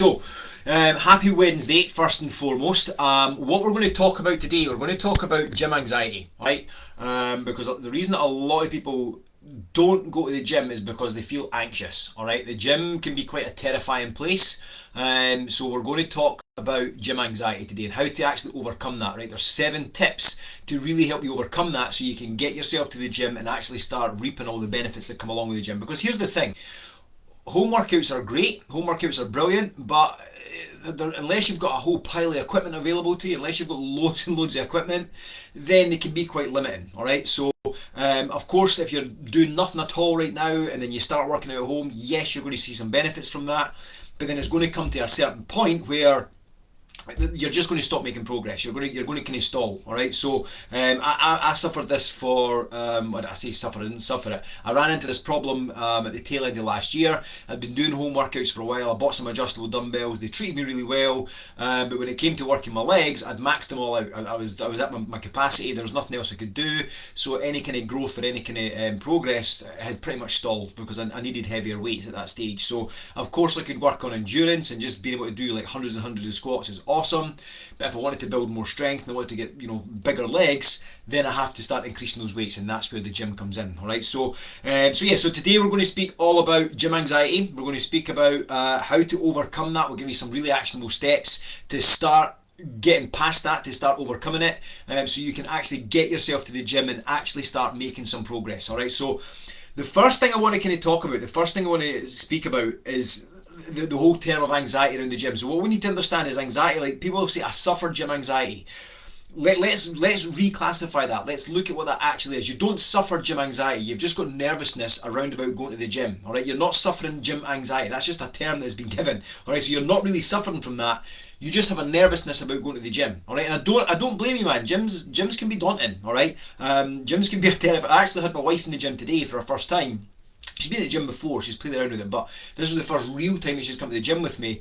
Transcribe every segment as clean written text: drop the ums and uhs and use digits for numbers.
So, happy Wednesday, first and foremost. What we're going to talk about today, we're going to talk about gym anxiety, right? Because the reason that a lot of people don't go to the gym is because they feel anxious, all right? The gym can be quite a terrifying place. So we're going to talk about gym anxiety today and how to actually overcome that, right? There's 7 tips to really help you overcome that so you can get yourself to the gym and actually start reaping all the benefits that come along with the gym. Because here's the thing, home workouts are great, home workouts are brilliant, but unless you've got a whole pile of equipment available to you, unless you've got loads and loads of equipment, then they can be quite limiting. All right, so of course, if you're doing nothing at all right now and then you start working out at home, yes, you're going to see some benefits from that, but then it's going to come to a certain point where you're just going to stop making progress. You're going to kind of stall. All right. So I suffered this for I say suffer. I didn't suffer it. I ran into this problem at the tail end of last year. I'd been doing home workouts for a while. I bought some adjustable dumbbells. They treated me really well. But when it came to working my legs, I'd maxed them all out. I was at my capacity. There was nothing else I could do. So any kind of growth or any kind of progress had pretty much stalled because I needed heavier weights at that stage. So of course I could work on endurance and just being able to do like hundreds and hundreds of squats is awesome, but if I wanted to build more strength and I wanted to get bigger legs, then I have to start increasing those weights, and that's where the gym comes in. All right, so so today we're going to speak all about gym anxiety. We're going to speak about how to overcome that. We'll give you some really actionable steps to start getting past that, to start overcoming it, so you can actually get yourself to the gym and actually start making some progress. All right, so the first thing I want to kind of talk about, the first thing I want to speak about is the whole term of anxiety around the gym. So what we need to understand is anxiety, like people say, I suffer gym anxiety. Let's reclassify that. Let's look at what that actually is. You don't suffer gym anxiety. You've just got nervousness around about going to the gym. All right, you're not suffering gym anxiety. That's just a term that's been given. All right, so you're not really suffering from that. You just have a nervousness about going to the gym. All right, and I don't blame you, man. Gyms can be daunting. All right, gyms can be a terrifying. I actually had my wife in the gym today for her first time. She's been at the gym before, she's played around with it, but this was the first real time that she's come to the gym with me.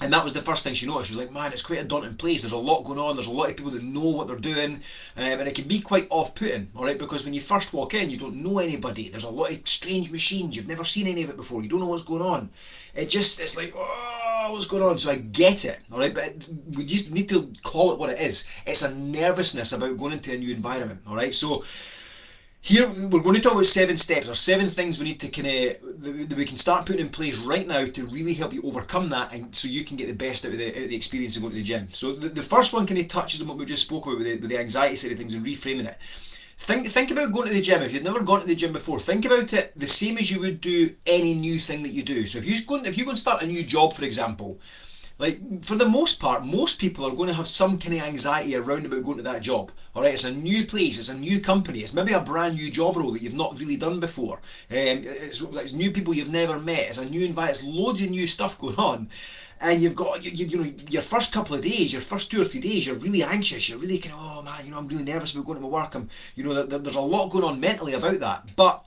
And that was the first thing she noticed. She was like, man, it's quite a daunting place. There's a lot going on. There's a lot of people that know what they're doing. And it can be quite off-putting, all right? Because when you first walk in, you don't know anybody. There's a lot of strange machines. You've never seen any of it before. You don't know what's going on. It's like, oh, what's going on? So I get it, all right? But we just need to call it what it is. It's a nervousness about going into a new environment, all right? So here we're going to talk about 7 steps or 7 things we need to kind of that we can start putting in place right now to really help you overcome that, and so you can get the best out of the experience of going to the gym. So the first one kind of touches on what we just spoke about with the anxiety side of things and reframing it. Think about going to the gym. If you've never gone to the gym before, think about it the same as you would do any new thing that you do. So if you go and start a new job, for example, like for the most part, most people are going to have some kind of anxiety around about going to that job. All right, it's a new place, it's a new company, it's maybe a brand new job role that you've not really done before. It's new people you've never met. It's a new environment. It's loads of new stuff going on. And you've got your first couple of days, your first 2 or 3 days, you're really anxious. You're really kind of, oh man, I'm really nervous about going to my work. There's a lot going on mentally about that. But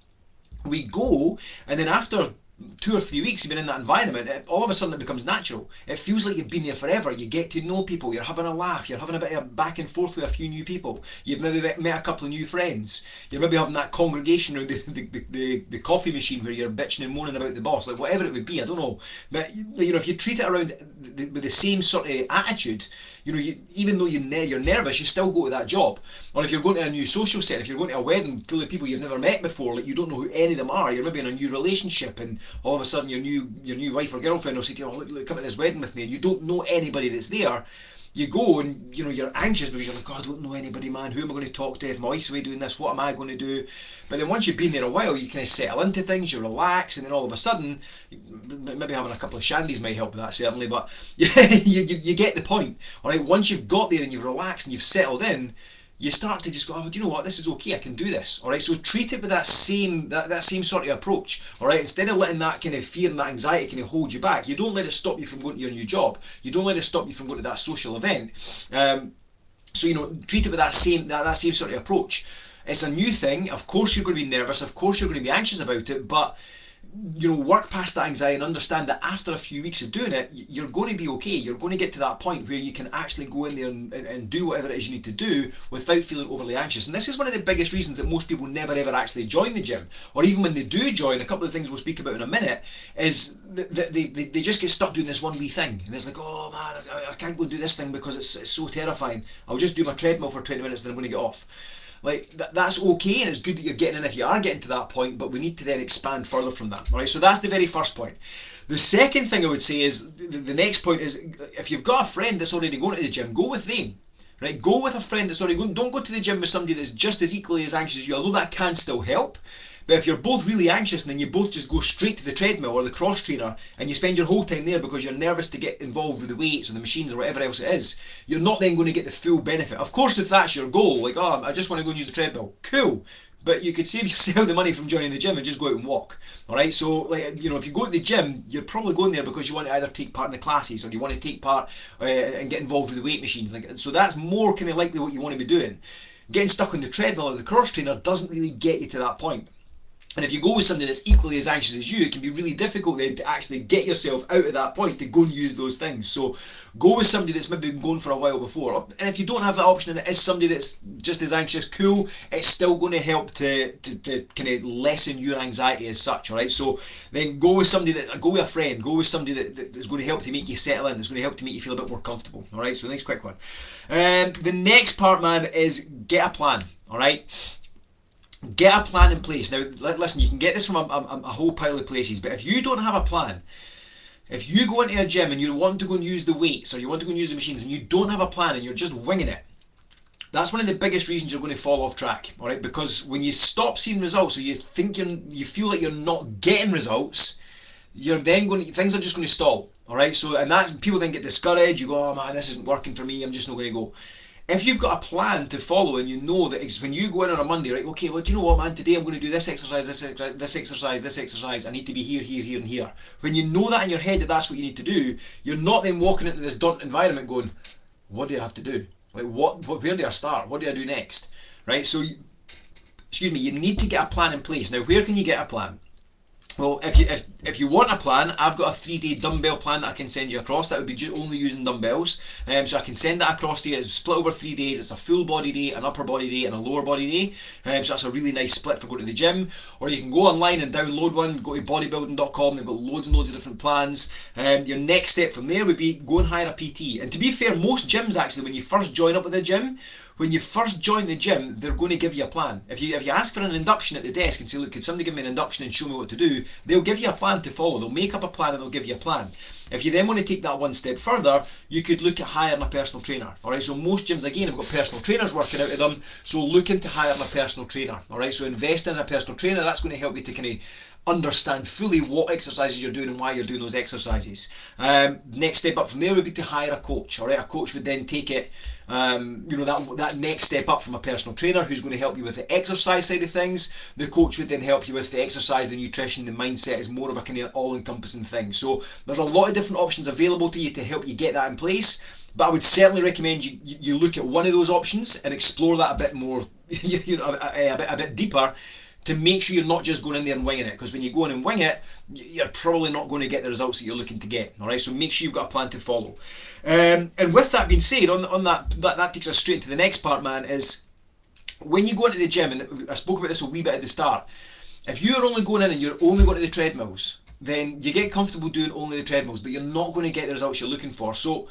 we go, and then after 2 or 3 weeks you've been in that environment, all of a sudden it becomes natural. It feels like you've been there forever. You get to know people, you're having a laugh, you're having a bit of back and forth with a few new people, you've maybe met a couple of new friends, you're maybe having that congregation around the coffee machine where you're bitching and moaning about the boss, like whatever it would be, I don't know. But if you treat it around with the same sort of attitude, even though you're nervous, you still go to that job. Or if you're going to a new social setting, if you're going to a wedding full of people you've never met before, like you don't know who any of them are, you're maybe in a new relationship, and all of a sudden your new wife or girlfriend will say to you, oh, look, come to this wedding with me, and you don't know anybody that's there. You go and you're anxious because you're like, oh, I don't know anybody, man. Who am I going to talk to? If my wife's away doing this, what am I going to do? But then once you've been there a while, you kind of settle into things, you relax, and then all of a sudden, maybe having a couple of shandies might help with that, certainly. But you get the point. All right. Once you've got there and you've relaxed and you've settled in, you start to just go, oh, do you know what, this is okay, I can do this. All right, so treat it with that same sort of approach. All right, instead of letting that kind of fear and that anxiety kind of hold you back, you don't let it stop you from going to your new job. You don't let it stop you from going to that social event. So treat it with that same sort of approach. It's a new thing. Of course, you're going to be nervous. Of course, you're going to be anxious about it, but work past that anxiety and understand that after a few weeks of doing it, you're going to be okay. You're going to get to that point where you can actually go in there and do whatever it is you need to do without feeling overly anxious. And this is one of the biggest reasons that most people never ever actually join the gym, or even when they do join, a couple of things we'll speak about in a minute, is that they just get stuck doing this one wee thing. And it's like, oh man, I can't go do this thing because it's so terrifying. I'll just do my treadmill for 20 minutes and then I'm going to get off. Like, that's okay, and it's good that you're getting in if you are getting to that point, but we need to then expand further from that. All right, so that's the very first point. The second thing I would say is, the next point is, if you've got a friend that's already going to the gym, go with them. Right, go with a friend that's already going. Don't go to the gym with somebody that's just as equally as anxious as you, although that can still help. But if you're both really anxious and then you both just go straight to the treadmill or the cross trainer and you spend your whole time there because you're nervous to get involved with the weights or the machines or whatever else it is, you're not then going to get the full benefit. Of course, if that's your goal, like, oh, I just want to go and use the treadmill, cool. But you could save yourself the money from joining the gym and just go out and walk. All right, so like, if you go to the gym, you're probably going there because you want to either take part in the classes or you want to take part and get involved with the weight machines. So that's more kind of likely what you want to be doing. Getting stuck on the treadmill or the cross trainer doesn't really get you to that point. And if you go with somebody that's equally as anxious as you, it can be really difficult then to actually get yourself out of that point to go and use those things. So go with somebody that's maybe been going for a while before. And if you don't have that option and it is somebody that's just as anxious, cool, it's still going to help to kind of lessen your anxiety as such, all right? So then go with a friend, go with somebody that's going to help to make you settle in, that's going to help to make you feel a bit more comfortable, all right? So next quick one. The next part, man, is get a plan, all right? Get a plan in place. Now, listen, you can get this from a whole pile of places, but if you don't have a plan, if you go into a gym and you want to go and use the weights or you want to go and use the machines and you don't have a plan and you're just winging it, that's one of the biggest reasons you're going to fall off track, all right? Because when you stop seeing results or you feel like you're not getting results, things are just going to stall, all right? So, and that's, people then get discouraged. You go, oh man, this isn't working for me. I'm just not going to go. If you've got a plan to follow and you know that when you go in on a Monday, right, okay, well, do you know what, man, today I'm going to do this exercise, this exercise, this exercise, I need to be here, here, here, and here. When you know that in your head that that's what you need to do, you're not then walking into this daunting environment going, what do I have to do? Like, where do I start? What do I do next? Right, so, you need to get a plan in place. Now, where can you get a plan? Well, if you want a plan, I've got a 3-day dumbbell plan that I can send you across. That would be only using dumbbells. So I can send that across to you. It's split over 3 days. It's a full body day, an upper body day, and a lower body day. So that's a really nice split for going to the gym. Or you can go online and download one. Go to bodybuilding.com. They've got loads and loads of different plans. Your next step from there would be go and hire a PT. And to be fair, most gyms actually, when you first join up with a gym, when you first join the gym, they're going to give you a plan. If you ask for an induction at the desk and say, look, could somebody give me an induction and show me what to do, they'll give you a plan to follow. They'll make up a plan and they'll give you a plan. If you then want to take that one step further, you could look at hiring a personal trainer. All right, so most gyms again have got personal trainers working out of them, so look into hiring a personal trainer. All right, so invest in a personal trainer. That's going to help you to kind of understand fully what exercises you're doing and why you're doing those exercises. Next step up from there would be to hire a coach. All right, a coach would then take it, that next step up from a personal trainer who's going to help you with the exercise side of things. The coach would then help you with the exercise, the nutrition, the mindset is more of a kind of all-encompassing thing. So there's a lot of different options available to you to help you get that in place. But I would certainly recommend you look at one of those options and explore that a bit more, a bit deeper, to make sure you're not just going in there and winging it. Because when you go in and wing it, you're probably not going to get the results that you're looking to get. All right, so make sure you've got a plan to follow. And with that being said, on that takes us straight to the next part, man. Is when you go into the gym, and I spoke about this a wee bit at the start. If you're only going in and you're only going to the treadmills, then you get comfortable doing only the treadmills, but you're not going to get the results you're looking for. So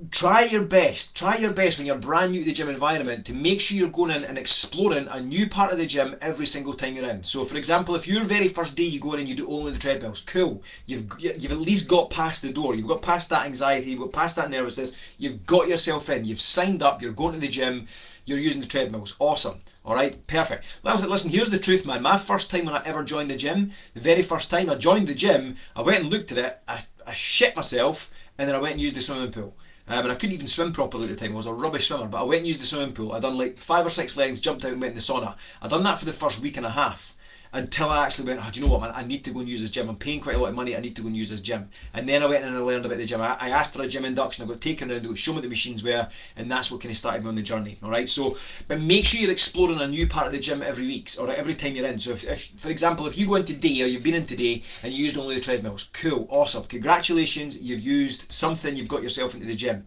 try your best when you're brand new to the gym environment to make sure you're going in and exploring a new part of the gym every single time you're in. So for example, if your very first day you go in and you do only the treadmills, cool, you've at least got past the door, you've got past that anxiety, you've got past that nervousness, you've got yourself in, you've signed up, you're going to the gym, you're using the treadmills, awesome. Alright, perfect. Well, listen, here's the truth, man. My first time when I ever joined the gym, the very first time I joined the gym, I went and looked at it, I shit myself, and then I went and used the swimming pool. And I couldn't even swim properly at the time. I was a rubbish swimmer, but I went and used the swimming pool. I'd done like 5 or 6 legs, jumped out and went in the sauna. I'd done that for the first week and a half. until I actually went, oh, do you know what, man, I need to go and use this gym. I'm paying quite a lot of money, I need to go and use this gym. And then I went in and I learned about the gym. I asked for a gym induction, I got taken around, they got shown what the machines were, and that's what kind of started me on the journey. Alright, so, but make sure you're exploring a new part of the gym every week, or every time you're in. So if for example, if you go in today, or you've been in today, and you used only the treadmills, cool, awesome, congratulations, you've used something, you've got yourself into the gym.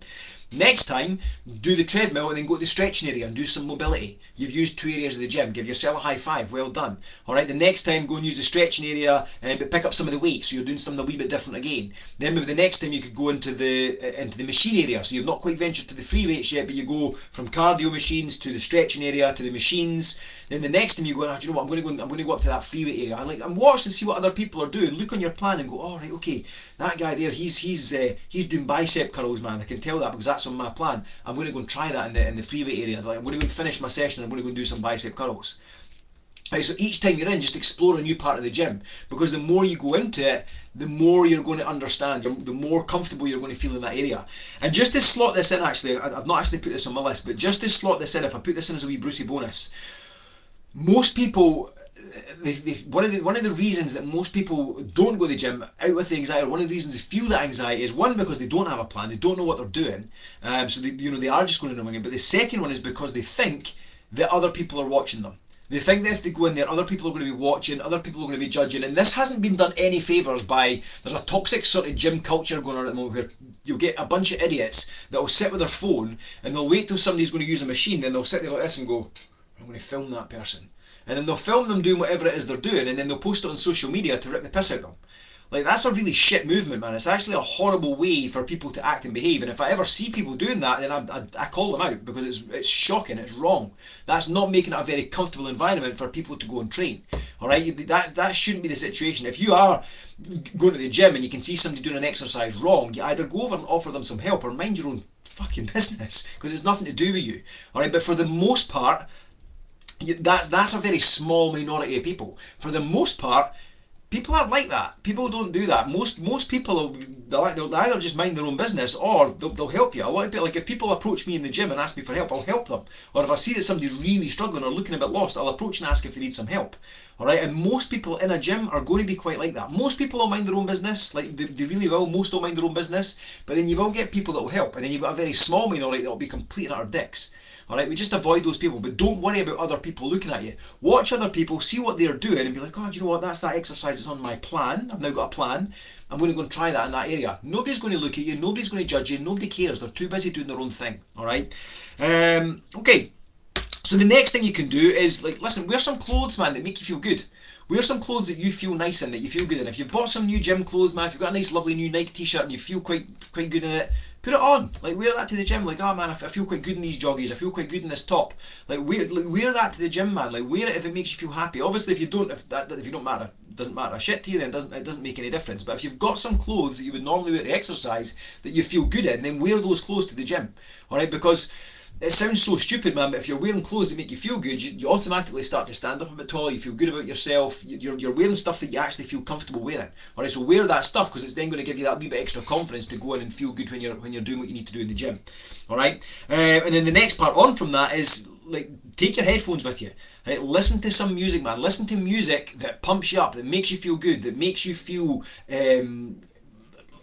Next time, do the treadmill and then go to the stretching area and do some mobility. You've used 2 areas of the gym. Give yourself a high five. Well done. All right. The next time, go and use the stretching area, but pick up some of the weights. So you're doing something a wee bit different again. Then maybe the next time you could go into the machine area. So you've not quite ventured to the free weights yet, but you go from cardio machines to the stretching area to the machines. Then the next time you go, oh, do you know what? I'm going to go up to that free weight area. And watch and see what other people are doing. Look on your plan and go, all right, okay, that guy there, he's doing bicep curls, man. I can tell that because that's on my plan. I'm going to go and try that in the free weight area. Like, I'm going to go and finish my session. I'm going to go and do some bicep curls. Right, so each time you're in, just explore a new part of the gym, because the more you go into it, the more you're going to understand, the more comfortable you're going to feel in that area. And just to slot this in, actually, I've not actually put this on my list, but just to slot this in, if I put this in as a wee Brucey bonus, most people, one of the reasons that most people don't go to the gym out with the anxiety, or one of the reasons they feel that anxiety, is one, because they don't have a plan, they don't know what they're doing, so they are just going to wing it. But the second one is because they think that other people are watching them. They think that if they go in there, other people are going to be watching, other people are going to be judging, and this hasn't been done any favours by, there's a toxic sort of gym culture going on at the moment where you'll get a bunch of idiots that will sit with their phone and they'll wait till somebody's going to use a machine, then they'll sit there like this and go, I'm going to film that person. And then they'll film them doing whatever it is they're doing, and then they'll post it on social media to rip the piss out of them. Like, that's a really shit movement, man. It's actually a horrible way for people to act and behave. And if I ever see people doing that, then I call them out, because it's shocking, it's wrong. That's not making it a very comfortable environment for people to go and train. All right, that shouldn't be the situation. If you are going to the gym and you can see somebody doing an exercise wrong, you either go over and offer them some help, or mind your own fucking business, because it's nothing to do with you. All right, but for the most part, that's a very small minority of people. For the most part, people aren't like that. People don't do that. Most people, they'll either just mind their own business, or they'll help you. A lot of people, like, if people approach me in the gym and ask me for help, I'll help them. Or if I see that somebody's really struggling or looking a bit lost, I'll approach and ask if they need some help. All right, and most people in a gym are going to be quite like that. Most people will mind their own business, like they really will. Most will mind their own business, but then you will get people that will help, and then you've got a very small minority that will be complete and utter dicks. All right, we just avoid those people, but don't worry about other people looking at you. Watch other people, see what they're doing, and be like, oh, do you know what? That's that exercise that's on my plan. I've now got a plan. I'm going to go and try that in that area. Nobody's going to look at you. Nobody's going to judge you. Nobody cares. They're too busy doing their own thing. All right. Okay. So the next thing you can do is, like, listen, wear some clothes, man, that make you feel good. Wear some clothes that you feel nice in, that you feel good in. If you've bought some new gym clothes, man, if you've got a nice lovely new Nike t-shirt and you feel quite good in it, put it on. Like, wear that to the gym. Like, oh man, I feel quite good in these joggies, I feel quite good in this top. Like, wear that to the gym, man. Like, wear it if it makes you feel happy. Obviously, if you don't matter, it doesn't matter a shit to you, then it doesn't make any difference. But if you've got some clothes that you would normally wear to exercise that you feel good in, then wear those clothes to the gym. All right, because it sounds so stupid, man, but if you're wearing clothes that make you feel good, you automatically start to stand up a bit taller, you feel good about yourself, you're wearing stuff that you actually feel comfortable wearing. Alright, so wear that stuff, because it's then going to give you that wee bit extra confidence to go in and feel good when you're doing what you need to do in the gym. Alright, and then the next part on from that is, like, take your headphones with you. Right? Listen to some music, man. Listen to music that pumps you up, that makes you feel good, that makes you feel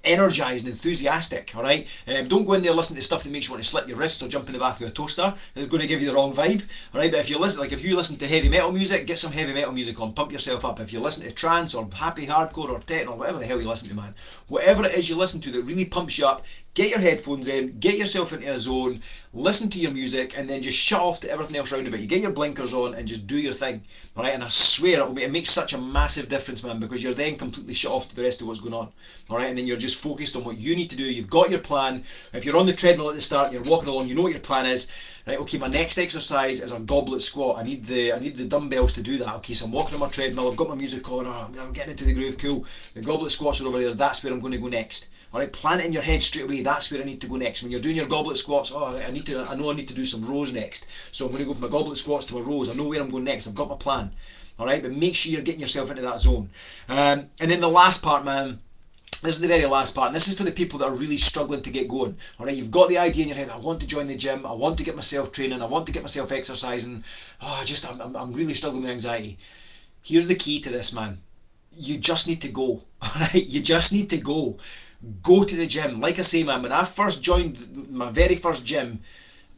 energised and enthusiastic. All right, don't go in there listening to stuff that makes you want to slit your wrists or jump in the bath with a toaster. It's going to give you the wrong vibe. All right, but if you listen to heavy metal music, get some heavy metal music on, pump yourself up. If you listen to trance or happy hardcore or techno, whatever the hell you listen to, man, whatever it is you listen to that really pumps you up, get your headphones in, get yourself into a zone, listen to your music, and then just shut off to everything else around about you. Get your blinkers on and just do your thing. All right, and I swear it makes such a massive difference, man, because you're then completely shut off to the rest of what's going on. All right, and then you're just focused on what you need to do. You've got your plan. If you're on the treadmill at the start, you're walking along, you know what your plan is. Right, okay, my next exercise is a goblet squat. I need the dumbbells to do that. Okay, so I'm walking on my treadmill, I've got my music on, I'm getting into the groove, cool. The goblet squats are over there, that's where I'm going to go next. Alright, plan it in your head straight away, that's where I need to go next. When you're doing your goblet squats, I know I need to do some rows next. So I'm going to go from my goblet squats to my rows. I know where I'm going next, I've got my plan. Alright, but make sure you're getting yourself into that zone. And then the last part, man, this is the very last part, and this is for the people that are really struggling to get going. Alright, you've got the idea in your head, I want to join the gym, I want to get myself training, I want to get myself exercising, I'm really struggling with anxiety. Here's the key to this, man. You just need to go. Alright? You just need to go. Go to the gym. Like I say, man, when I first joined my very first gym,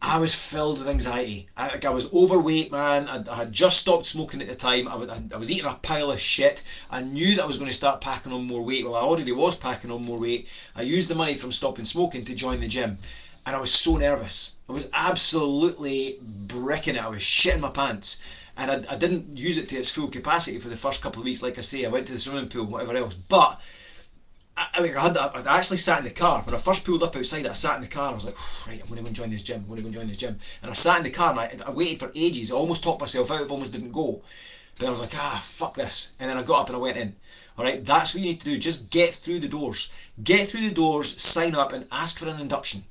I was filled with anxiety. I was overweight, man. I had just stopped smoking at the time. I was eating a pile of shit. I knew that I was going to start packing on more weight. Well, I already was packing on more weight. I used the money from stopping smoking to join the gym. And I was so nervous. I was absolutely bricking it. I was shitting my pants. And I didn't use it to its full capacity for the first couple of weeks. Like I say, I went to the swimming pool, whatever else. But I actually sat in the car. When I first pulled up outside, I sat in the car. I was like, right, I'm going to go and join this gym. I'm going to go and join this gym. And I sat in the car and I waited for ages. I almost talked myself out. I almost didn't go. But I was like, fuck this. And then I got up and I went in. All right, that's what you need to do. Just get through the doors. Get through the doors, sign up, and ask for an induction.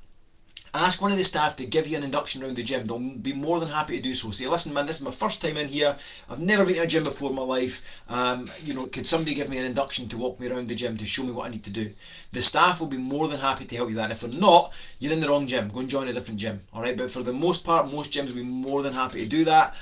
Ask one of the staff to give you an induction around the gym. They'll be more than happy to do so. Say, listen, man, this is my first time in here. I've never been to a gym before in my life. Could somebody give me an induction to walk me around the gym to show me what I need to do? The staff will be more than happy to help you with that. And if they're not, you're in the wrong gym. Go and join a different gym. All right, but for the most part, most gyms will be more than happy to do that,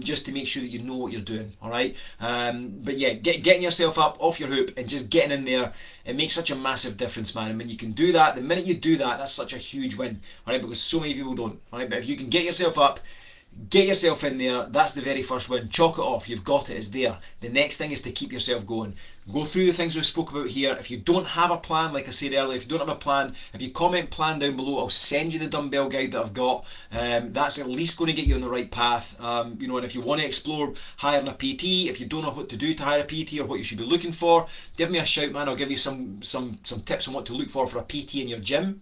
just to make sure that you know what you're doing. All right, but yeah, getting yourself up off your hoop and just getting in there, it makes such a massive difference, man. And when you can do that, the minute you do that, that's such a huge win. All right, because so many people don't. All right, but if you can get yourself up, get yourself in there, that's the very first win. Chalk it off. You've got it. It's there. The next thing is to keep yourself going. Go through the things we spoke about here. If you don't have a plan, like I said earlier, if you don't have a plan, if you comment plan down below, I'll send you the dumbbell guide that I've got. That's at least going to get you on the right path. And if you want to explore hiring a PT, if you don't know what to do to hire a PT or what you should be looking for, give me a shout, man. I'll give you some tips on what to look for a PT in your gym.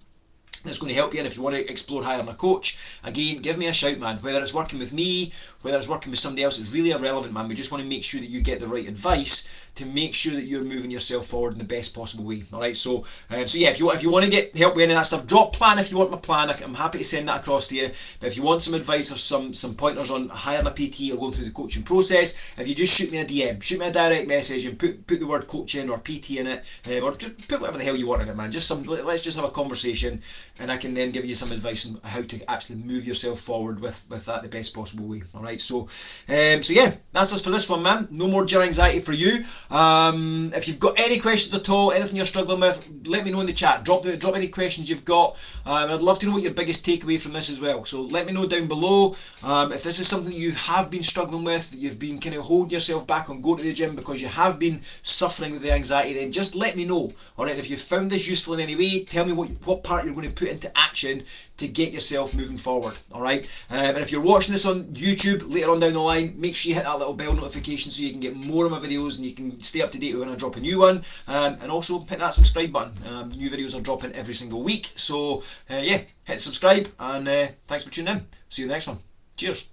That's going to help you. And if you want to explore hiring a coach, again, give me a shout, man. Whether it's working with me, whether it's working with somebody else, it's really irrelevant, man. We just want to make sure that you get the right advice to make sure that you're moving yourself forward in the best possible way. All right, so yeah, if you want to get help with any of that stuff, drop plan if you want my plan. I'm happy to send that across to you. But if you want some advice or some pointers on hiring a PT or going through the coaching process, if you just shoot me a DM, shoot me a direct message and put the word coaching or PT in it, or put whatever the hell you want in it, man. Let's just have a conversation, and I can then give you some advice on how to actually move yourself forward with that the best possible way. All right, so yeah, that's us for this one, man. No more gym anxiety for you. If you've got any questions at all, anything you're struggling with, let me know in the chat. Drop any questions you've got. I'd love to know what your biggest takeaway from this as well. So let me know down below. If this is something you have been struggling with, you've been kind of holding yourself back on going to the gym because you have been suffering with the anxiety, then just let me know. All right, if you found this useful in any way, tell me what part you're going to put into action to get yourself moving forward. All right, and if you're watching this on YouTube later on down the line, make sure you hit that little bell notification so you can get more of my videos and you can stay up to date when I drop a new one, and also hit that subscribe button. New videos are dropping every single week, so yeah, hit subscribe, and thanks for tuning in. See you in the next one. Cheers.